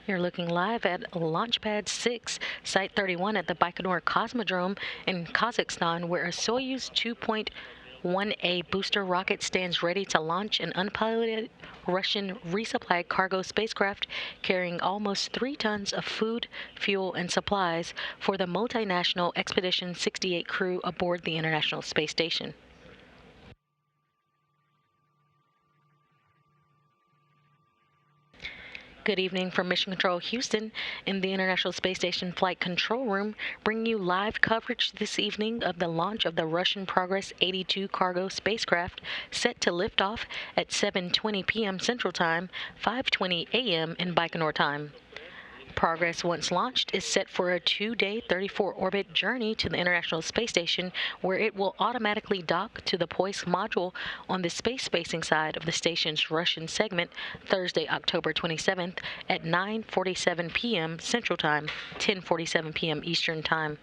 You're looking live at Launchpad 6, Site 31 at the Baikonur Cosmodrome in Kazakhstan, where a Soyuz 2.1A booster rocket stands ready to launch an unpiloted Russian resupply cargo spacecraft carrying almost 3 tons of food, fuel, and supplies for the multinational Expedition 68 crew aboard the International Space Station. Good evening from Mission Control Houston in the International Space Station Flight Control Room, bringing you live coverage this evening of the launch of the Russian Progress 82 cargo spacecraft set to lift off at 7:20 p.m. Central Time, 5:20 a.m. in Baikonur time. Progress, once launched, is set for a 2-day 34-orbit journey to the International Space Station, where it will automatically dock to the Poisk module on the space-facing side of the station's Russian segment Thursday, October 27th at 9:47 p.m. Central Time, 10:47 p.m. Eastern Time.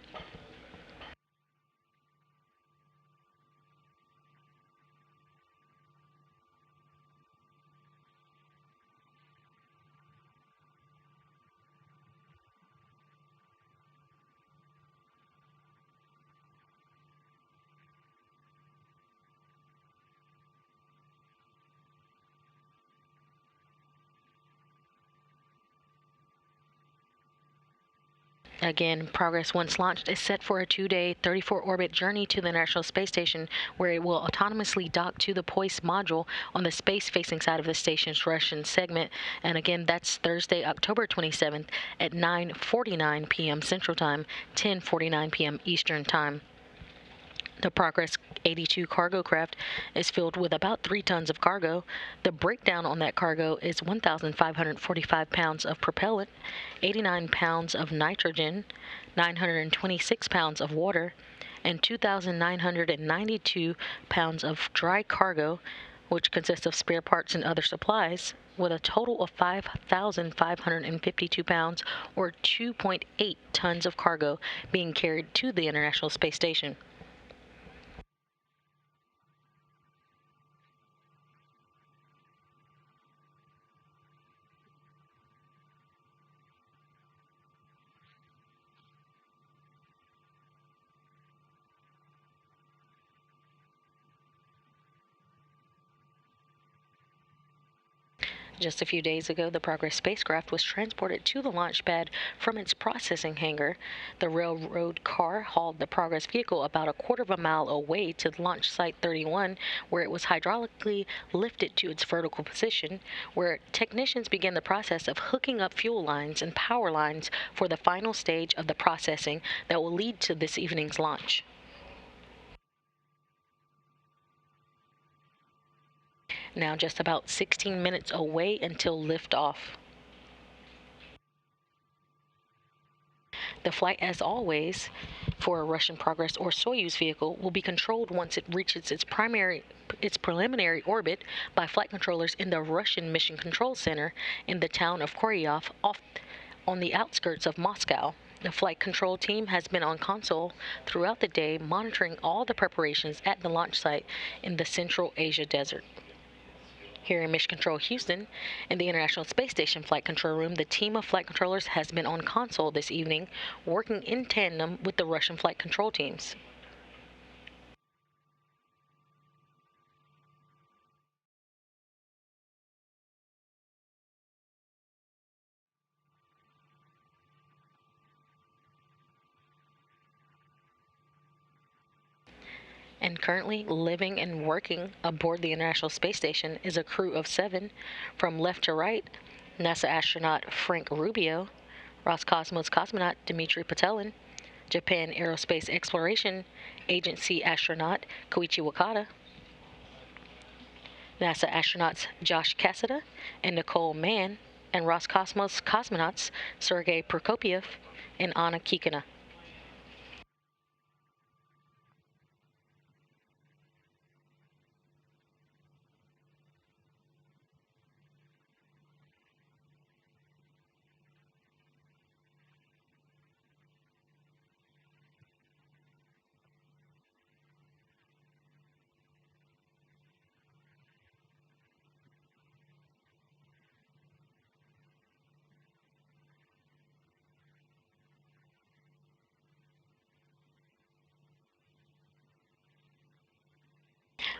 Again, Progress, once launched, is set for a 2-day 34-orbit journey to the International Space Station, where it will autonomously dock to the Poisk module on the space-facing side of the station's Russian segment. And again, that's Thursday, October 27th at 9:49 p.m. Central Time, 10:49 p.m. Eastern Time. The Progress 82 cargo craft is filled with about 3 tons of cargo. The breakdown on that cargo is 1,545 pounds of propellant, 89 pounds of nitrogen, 926 pounds of water, and 2,992 pounds of dry cargo, which consists of spare parts and other supplies, with a total of 5,552 pounds or 2.8 tons of cargo being carried to the International Space Station. Just a few days ago, the Progress spacecraft was transported to the launch pad from its processing hangar. The railroad car hauled the Progress vehicle about a quarter of a mile away to launch site 31, where it was hydraulically lifted to its vertical position, where technicians began the process of hooking up fuel lines and power lines for the final stage of the processing that will lead to this evening's launch. Now just about 16 minutes away until liftoff. The flight, as always, for a Russian Progress or Soyuz vehicle will be controlled once it reaches its preliminary orbit by flight controllers in the Russian Mission Control Center in the town of Koryov, off on the outskirts of Moscow. The flight control team has been on console throughout the day, monitoring all the preparations at the launch site in the Central Asia desert. Here in Mission Control Houston, in the International Space Station Flight Control Room, the team of flight controllers has been on console this evening, working in tandem with the Russian flight control teams. And currently living and working aboard the International Space Station is a crew of 7. From left to right, NASA astronaut Frank Rubio, Roscosmos cosmonaut Dmitry Patelin, Japan Aerospace Exploration Agency astronaut Koichi Wakata, NASA astronauts Josh Cassada and Nicole Mann, and Roscosmos cosmonauts Sergei Prokopyev and Anna Kikina.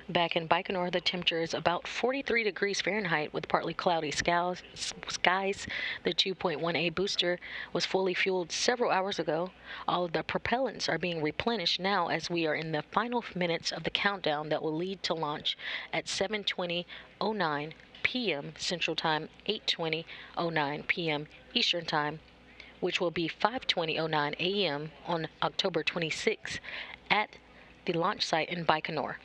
Back in Baikonur, the temperature is about 43 degrees Fahrenheit with partly cloudy skies. The 2.1A booster was fully fueled several hours ago. All of the propellants are being replenished now as we are in the final minutes of the countdown that will lead to launch at 7:20:09 p.m. Central Time, 8:20:09 p.m. Eastern Time, which will be 5:20:09 a.m. on October 26 at the launch site in Baikonur.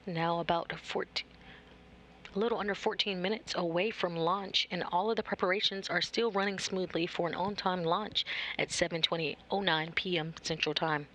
Now about 14, a little under 14 minutes away from launch, and all of the preparations are still running smoothly for an on-time launch at 7:20:09 p.m. Central Time.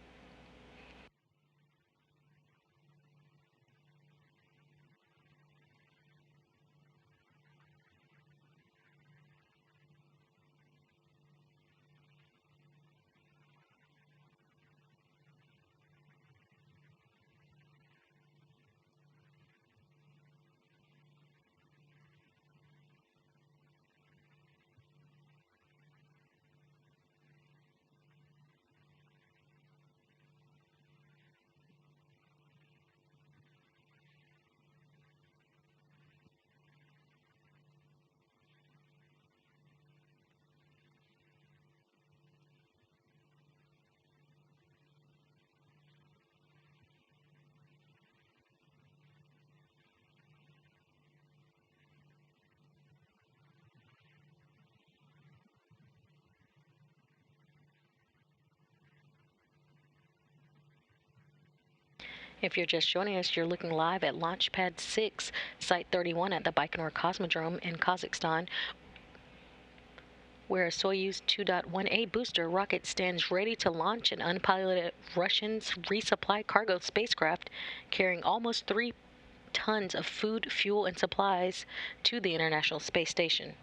If you're just joining us, you're looking live at Launch Pad 6, Site 31 at the Baikonur Cosmodrome in Kazakhstan, where a Soyuz 2.1A booster rocket stands ready to launch an unpiloted Russian resupply cargo spacecraft carrying almost 3 tons of food, fuel, and supplies to the International Space Station.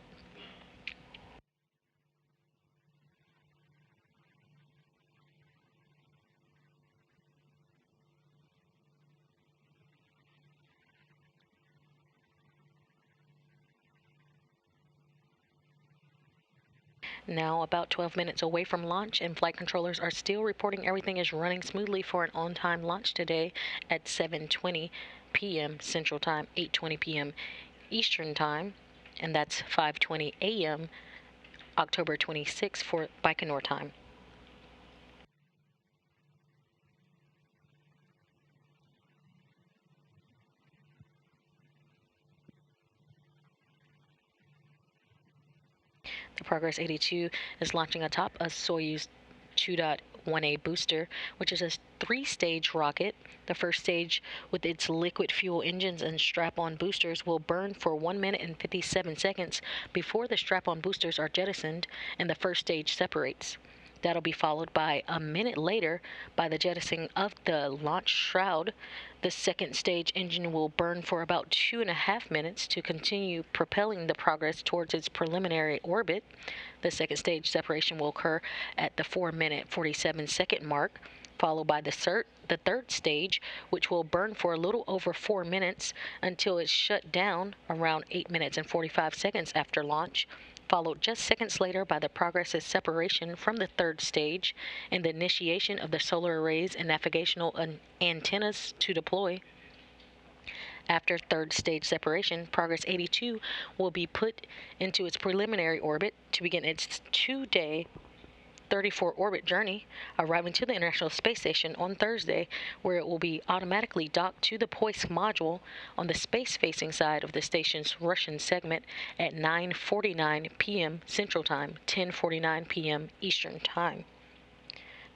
Now, about 12 minutes away from launch, and flight controllers are still reporting everything is running smoothly for an on-time launch today at 7:20 p.m. Central Time, 8:20 p.m. Eastern Time, and that's 5:20 a.m. October 26 for Baikonur time. The Progress 82 is launching atop a Soyuz 2.1A booster, which is a three-stage rocket. The first stage, with its liquid fuel engines and strap-on boosters, will burn for 1 minute and 57 seconds before the strap-on boosters are jettisoned and the first stage separates. That'll be followed by a minute later by the jettisoning of the launch shroud. The second stage engine will burn for about 2.5 minutes to continue propelling the Progress towards its preliminary orbit. The second stage separation will occur at the 4-minute 47-second mark, followed by the third stage, which will burn for a little over 4 minutes until it's shut down around 8 minutes and 45 seconds after launch, followed just seconds later by the Progress's separation from the third stage and the initiation of the solar arrays and navigational antennas to deploy. After third stage separation, Progress 82 will be put into its preliminary orbit to begin its 2-day 34 orbit journey, arriving to the International Space Station on Thursday, where it will be automatically docked to the Poisk module on the space-facing side of the station's Russian segment at 9:49 p.m. Central Time, 10:49 p.m. Eastern Time.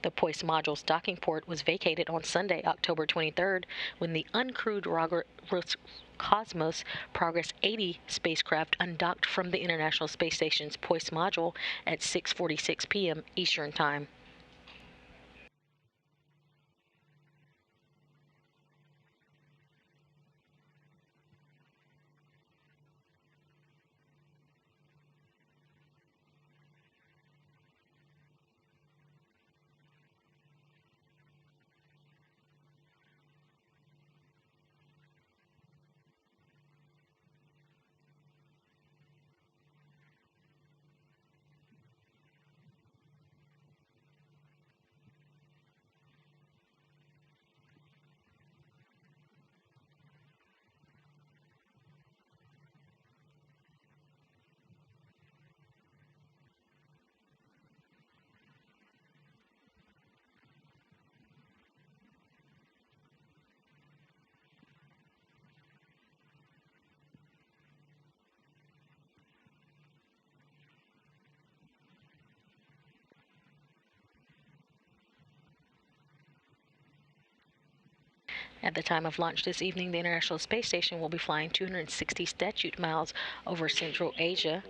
The Poisk module's docking port was vacated on Sunday, October 23rd, when the uncrewed Roscosmos Progress 80 spacecraft undocked from the International Space Station's Poisk module at 6:46 p.m. Eastern Time. At the time of launch this evening, the International Space Station will be flying 260 statute miles over Central Asia.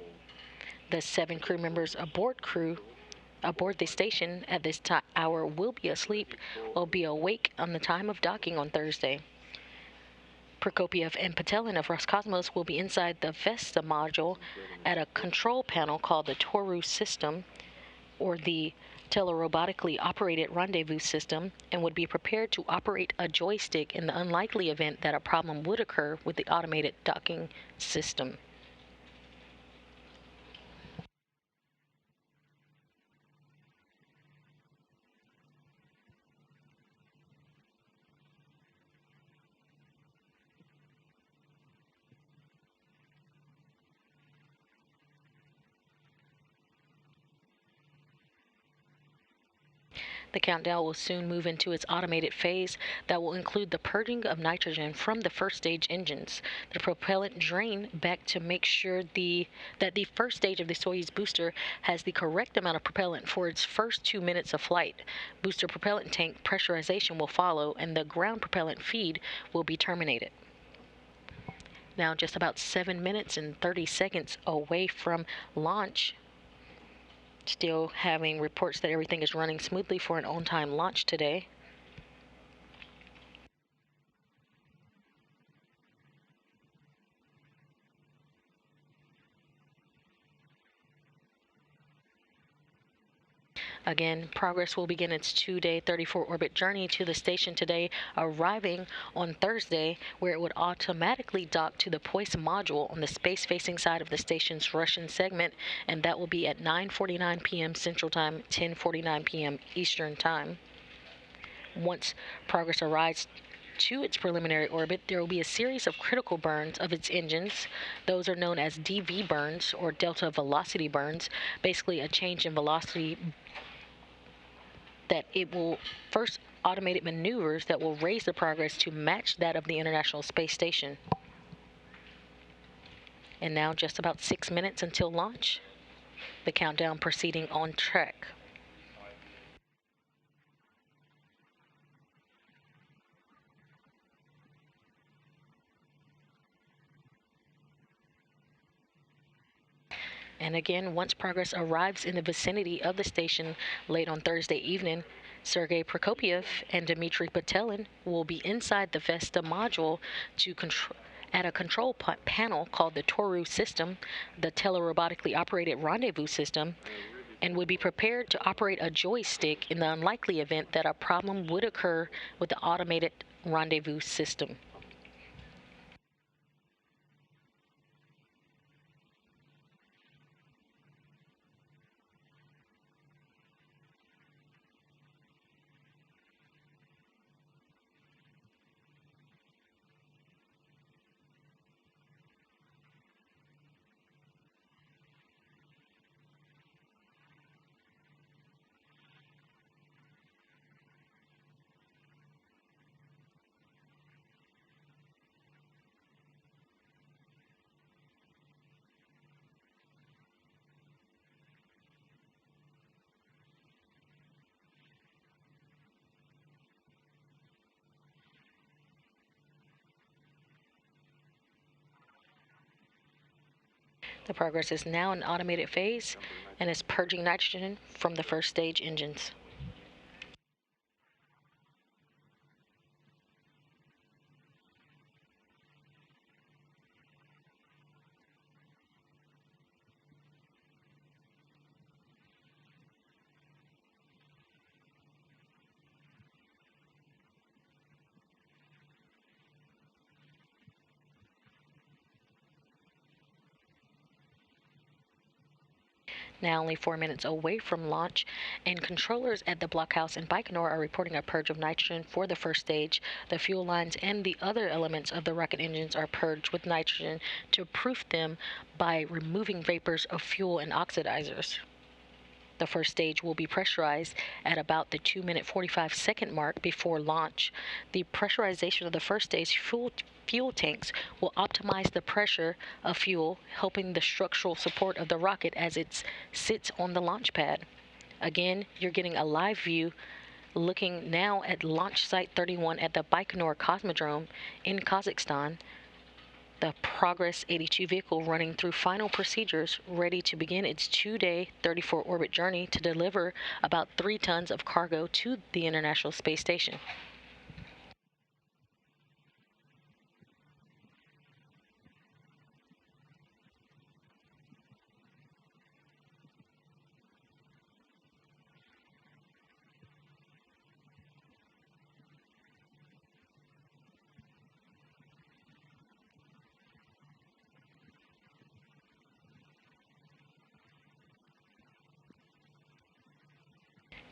The 7 crew members aboard the station at this hour will be asleep or be awake on the time of docking on Thursday. Prokopiev and Patelin of Roscosmos will be inside the Vesta module at a control panel called the Toru system, or the telerobotically operated rendezvous system, and would be prepared to operate a joystick in the unlikely event that a problem would occur with the automated docking system. The countdown will soon move into its automated phase that will include the purging of nitrogen from the first stage engines, the propellant drain back to make sure that the first stage of the Soyuz booster has the correct amount of propellant for its first 2 minutes of flight. Booster propellant tank pressurization will follow, and the ground propellant feed will be terminated. Now, just about 7 minutes and 30 seconds away from launch, still having reports that everything is running smoothly for an on-time launch today. Again, Progress will begin its 2-day 34-orbit journey to the station today, arriving on Thursday, where it would automatically dock to the Poisk module on the space-facing side of the station's Russian segment, and that will be at 9:49 p.m. Central Time, 10:49 p.m. Eastern Time. Once Progress arrives to its preliminary orbit, there will be a series of critical burns of its engines. Those are known as DV burns, or delta velocity burns, basically a change in velocity that it will first automated maneuvers that will raise the Progress to match that of the International Space Station. And now just about 6 minutes until launch, the countdown proceeding on track. And again, once Progress arrives in the vicinity of the station late on Thursday evening, Sergei Prokopiev and Dmitry Patelin will be inside the Vesta module to at a control panel called the Toru system, the telerobotically operated rendezvous system, and would be prepared to operate a joystick in the unlikely event that a problem would occur with the automated rendezvous system. The Progress is now in automated phase and is purging nitrogen from the first stage engines. Now only 4 minutes away from launch, and controllers at the blockhouse in Baikonur are reporting a purge of nitrogen for the first stage. The fuel lines and the other elements of the rocket engines are purged with nitrogen to proof them by removing vapors of fuel and oxidizers. The first stage will be pressurized at about the 2-minute 45-second mark before launch. The pressurization of the first stage fuel tanks will optimize the pressure of fuel, helping the structural support of the rocket as it sits on the launch pad. Again, you're getting a live view Looking now at Launch Site 31 at the Baikonur Cosmodrome in Kazakhstan, the Progress 82 vehicle running through final procedures, ready to begin its 2-day 34-orbit journey to deliver about 3 tons of cargo to the International Space Station.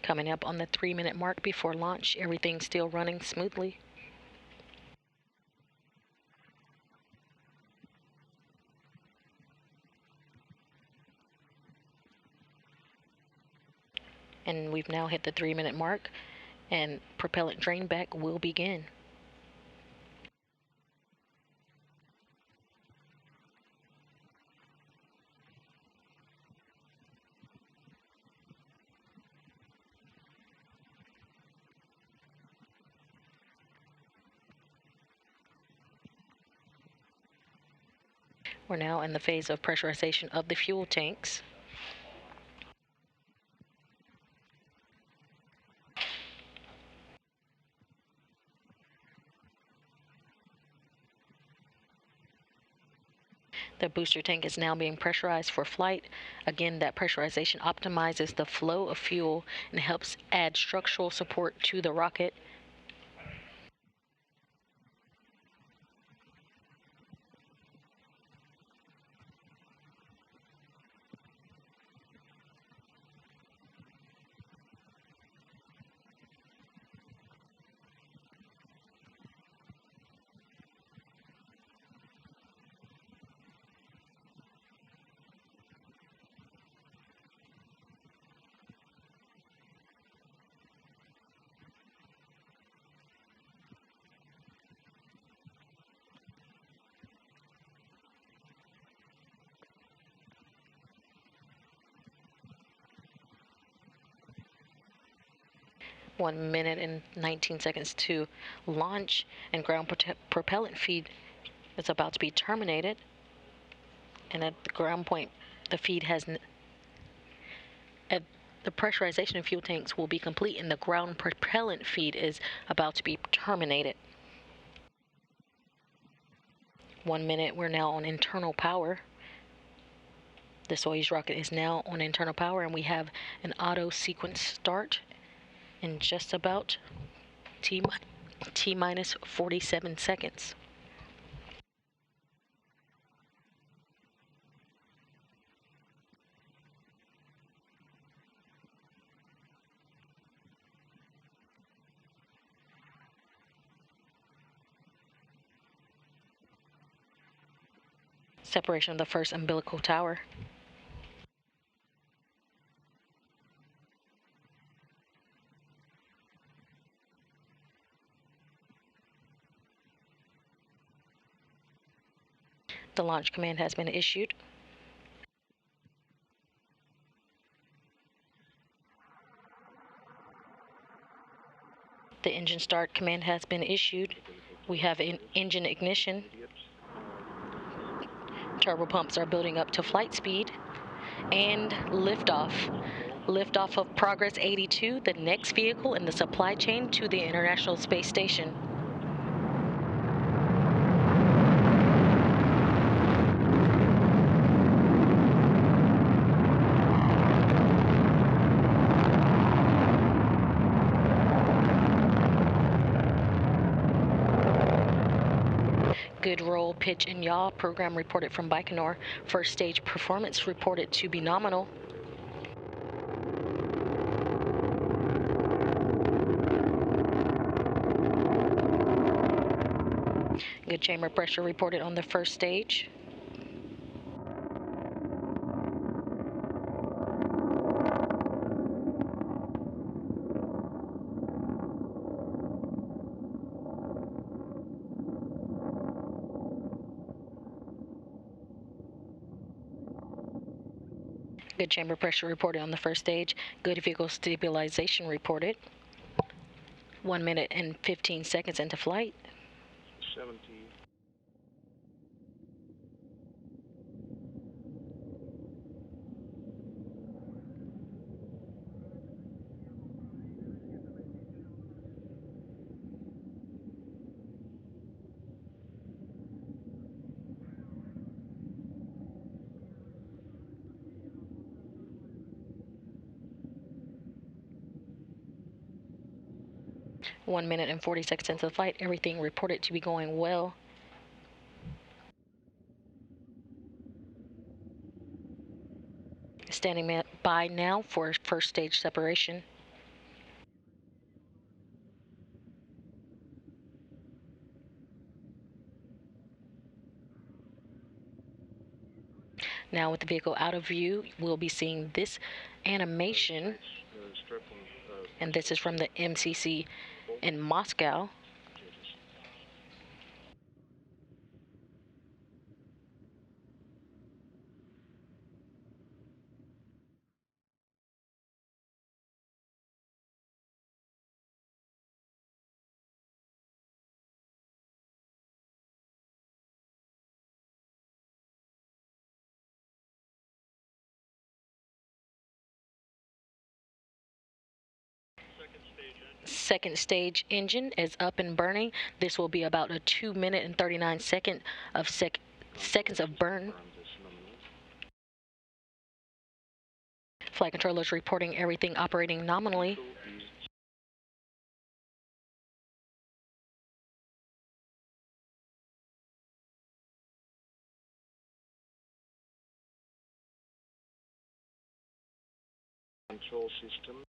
Coming up on the 3-minute mark before launch, everything's still running smoothly. And we've now hit the 3-minute mark, and propellant drain back will begin. We're now in the phase of pressurization of the fuel tanks. The booster tank is now being pressurized for flight. Again, that pressurization optimizes the flow of fuel and helps add structural support to the rocket. One minute and 19 seconds to launch, and ground propellant feed is about to be terminated. And at the ground point, the feed has at the pressurization of fuel tanks will be complete, and the ground propellant feed is about to be terminated. 1 minute, we're now on internal power. The Soyuz rocket is now on internal power, and we have an auto sequence start in just about T minus 47 seconds. Separation of the first umbilical tower. The launch command has been issued. The engine start command has been issued. We have an engine ignition. Turbo pumps are building up to flight speed. And liftoff. Liftoff of Progress 82, the next vehicle in the supply chain to the International Space Station. Good roll, pitch, and yaw. Program reported from Baikonur. First stage performance reported to be nominal. Good chamber pressure reported on the first stage. Good chamber pressure reported on the first stage. Good vehicle stabilization reported. 1 minute and 15 seconds into flight. 70. 1 minute and 40 seconds into the flight. Everything reported to be going well. Standing by now for first stage separation. Now with the vehicle out of view, we'll be seeing this animation, and this is from the MCC in Moscow. Second stage engine is up and burning. This will be about a 2 minute and 39 seconds of burn. Flight controllers reporting everything operating nominally. Control system.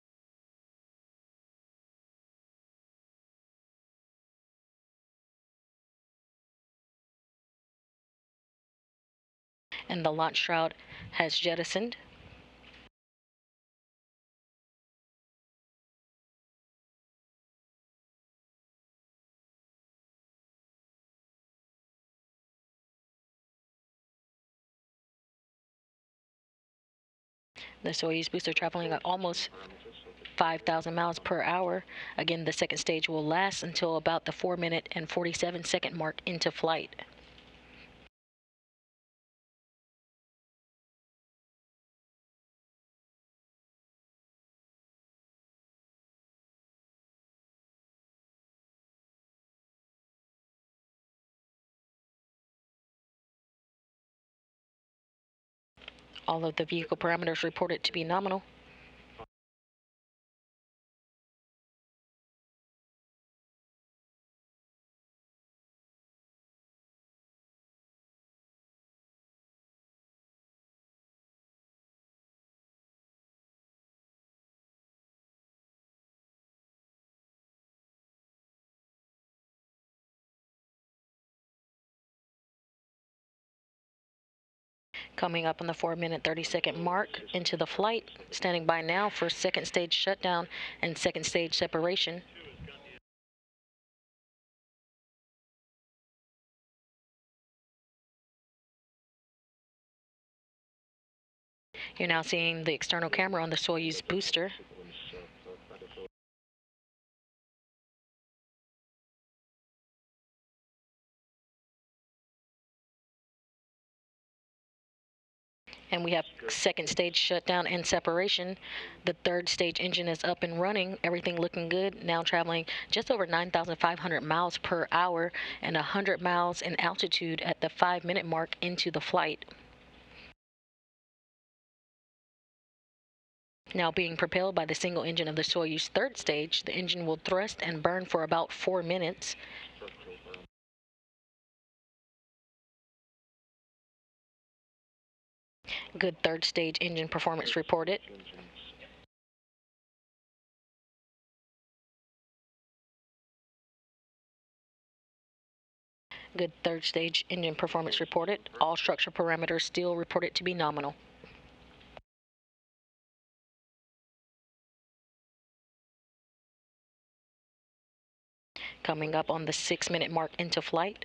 And the launch shroud has jettisoned. The Soyuz booster traveling at almost 5,000 miles per hour. Again, the second stage will last until about the 4 minute and 47 second mark into flight. All of the vehicle parameters reported to be nominal. Coming up on the 4 minute 30 second mark into the flight. Standing by now for second stage shutdown and second stage separation. You're now seeing the external camera on the Soyuz booster. And we have second stage shutdown and separation. The third stage engine is up and running. Everything looking good. Now traveling just over 9,500 miles per hour and 100 miles in altitude at the 5 minute mark into the flight. Now being propelled by the single engine of the Soyuz third stage, the engine will thrust and burn for about 4 minutes. Good third stage engine performance reported. Good third stage engine performance reported. All structure parameters still reported to be nominal. Coming up on the 6 minute mark into flight.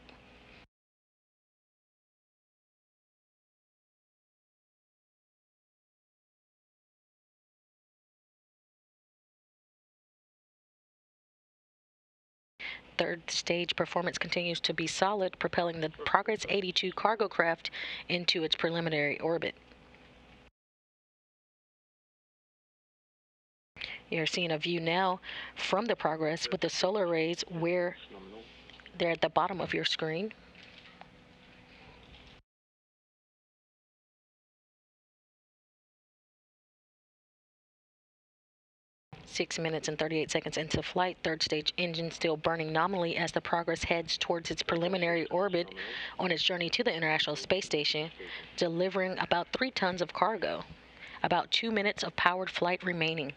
Third stage performance continues to be solid, propelling the Progress 82 cargo craft into its preliminary orbit. You're seeing a view now from the Progress with the solar arrays where they're at the bottom of your screen. 6 minutes and 38 seconds into flight, third stage engine still burning nominally as the Progress heads towards its preliminary orbit on its journey to the International Space Station, delivering about 3 tons of cargo. About 2 minutes of powered flight remaining.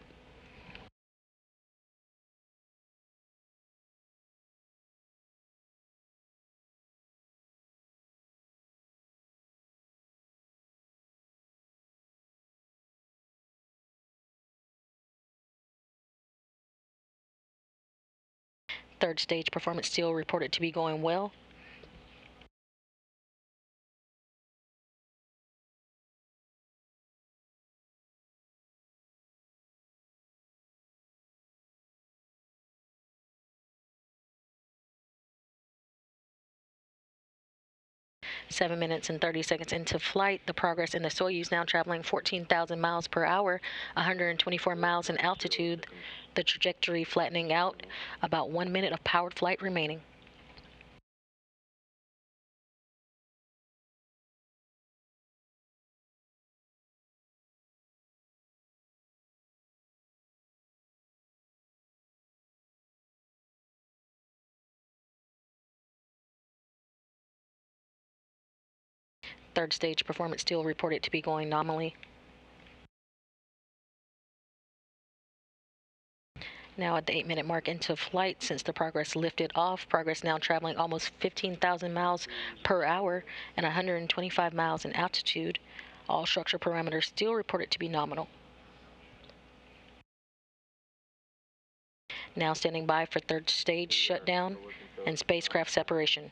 Third stage performance still reported to be going well. Seven minutes and 30 seconds into flight, the Progress and the Soyuz now traveling 14,000 miles per hour, 124 miles in altitude, the trajectory flattening out, about 1 minute of powered flight remaining. Third stage performance still reported to be going nominally. Now at the 8-minute mark into flight, since the Progress lifted off, Progress now traveling almost 15,000 miles per hour and 125 miles in altitude. All structure parameters still reported to be nominal. Now standing by for third stage shutdown and spacecraft separation.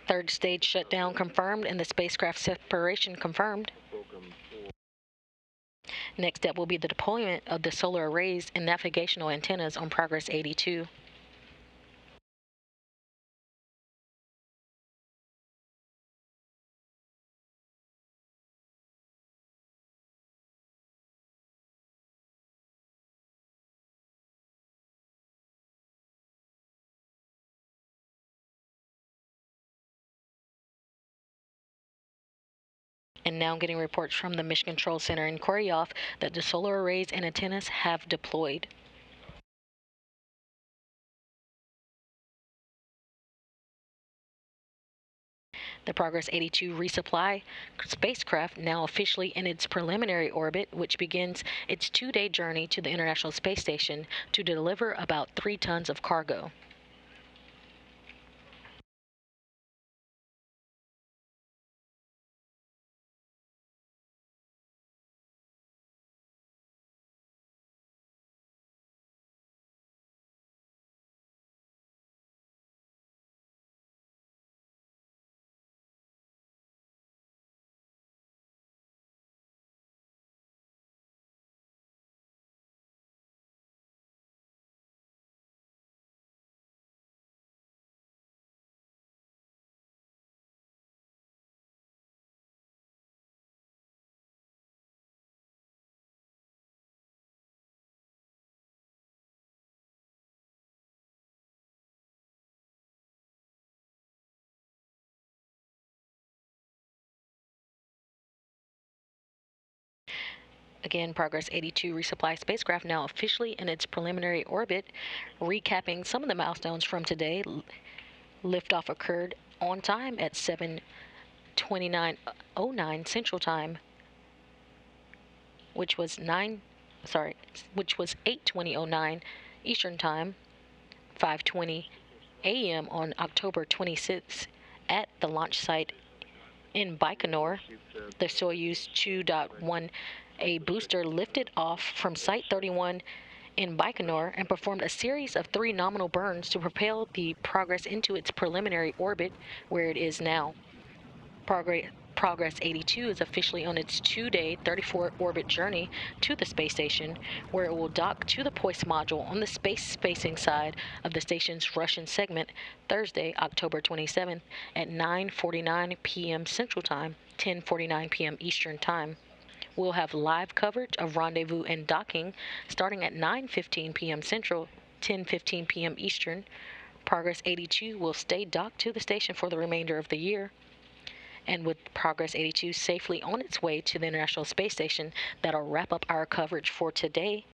Third stage shutdown confirmed and the spacecraft separation confirmed. Next step will be the deployment of the solar arrays and navigational antennas on Progress 82. And now getting reports from the Mission Control Center in Koryov that the solar arrays and antennas have deployed. The Progress 82 resupply spacecraft now officially in its preliminary orbit, which begins its 2-day journey to the International Space Station to deliver about 3 tons of cargo. Again, Progress 82 resupply spacecraft now officially in its preliminary orbit. Recapping some of the milestones from today, liftoff occurred on time at 7:29:09 Central Time, which was 8:20:09 Eastern Time, 5:20 a.m. on October 26 at the launch site in Baikonur. The Soyuz 2.1A booster lifted off from Site 31 in Baikonur and performed a series of 3 nominal burns to propel the Progress into its preliminary orbit, where it is now. Progress 82 is officially on its 2-day, 34-orbit journey to the space station, where it will dock to the Poisk module on the space-facing side of the station's Russian segment Thursday, October 27th at 9:49 p.m. Central Time, 10:49 p.m. Eastern Time. We'll have live coverage of rendezvous and docking starting at 9:15 p.m. Central, 10:15 p.m. Eastern. Progress 82 will stay docked to the station for the remainder of the year. And with Progress 82 safely on its way to the International Space Station, that'll wrap up our coverage for today.